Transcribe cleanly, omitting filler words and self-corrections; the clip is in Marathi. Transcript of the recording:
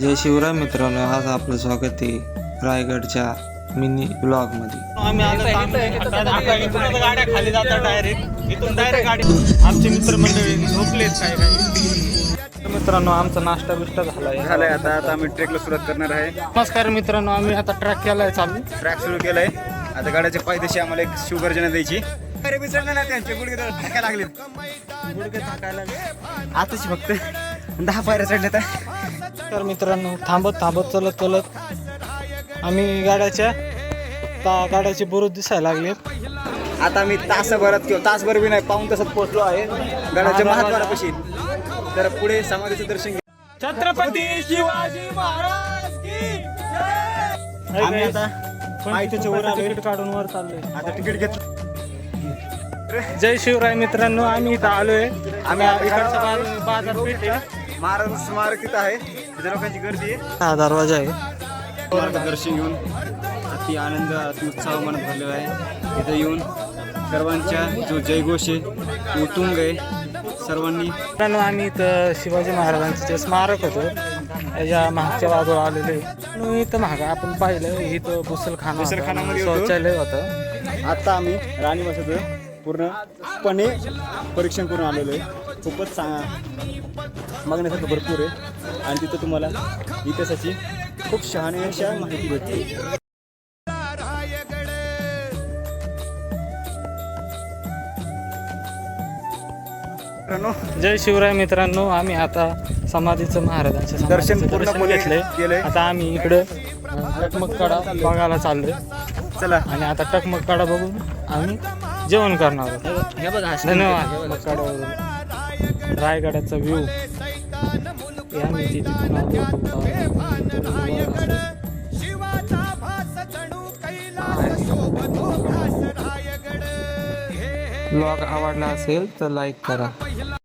जय शिवराय मित्रांनो, आज आपलं स्वागत आहे रायगडच्या मिनी ब्लॉग मध्ये. आम्ही गाड्या खाली जातात डायरेक्ट इथून डायरेक्ट गाडी. आमचे मित्रमंडळी झोपलेत काय मित्रांनो, आमचा नाश्ता बिष्टा झालाय. आता आम्ही ट्रेकला सुरुवात करणार आहे. नमस्कार मित्रांनो, आम्ही आता ट्रॅक केलाय चालू. ट्रॅक सुरू केलाय. आता गाड्याच्या पायथ्याशी आम्हाला एक शुगर्जना द्यायची. अरे विसरले ना, त्यांचे गुडघे टाकायला लागले. गुडघे टाकायला आताच फक्त 10 पायऱ्या चढल्या. तर मित्रांनो, थांबत चलत आम्ही गाड्याची बुरुज दिसायला लागले. आता आम्ही तासभरात किंवा तासभर बी नाही, पाऊण तासात पोहोचलो आहे गडाच्या महाद्वारापाशी. तर पुढे समाधीचं दर्शन घ्या. छत्रपती शिवाजी महाराज की जय. आम्ही आता पायथ्याच्या वर आलोय. तिकीट काढून वर चाललोय. आता तिकीट घेतलं. जय शिवराय मित्रांनो, आम्ही इथं आलोय. आम्ही इकडच्या बाजारपेठ आहे. महाराज स्मारक तिथं आहे. तिथे लोकांची गर्दी आहे. हा दरवाजा आहे. स्मारकात दर्शन घेऊन अति आनंद अति उत्साह मनात भरलेला आहे. इथं येऊन सर्वांच्या जो जयघोष आहे, उतुंग आहे सर्वांनी. मित्रांनो, आम्ही इथं शिवाजी महाराजांचं जे स्मारक होतं त्याच्या मागच्या बाजूला आलेले. इथं मागं आपण पाहिलं, इथं गुसलखानामध्ये शौचालय होतं. आता आम्ही राणीवासाचं पूर्णपणे परीक्षण करून आलेलो आहे. खूपच बघण्यासारखं भरपूर आहे आणि तिथं तुम्हाला इतिहासाची खूप शहाणीशा माहिती भेटते. जय शिवराय मित्रांनो, आम्ही आता समाधीचं महाराजांच्या दर्शन दर्शन पूर्णपणे घेतलंय. केलंय. आता आम्ही इकडं टकमककडा बघायला चाललोय. चला, आणि आता टकमककडा बघून आम्ही जेवण करणार आहोत. धन्यवाद. रायगडाचा व्ह्यू आम्ही तिथून ब्लॉग आवडला असेल तर लाईक करा.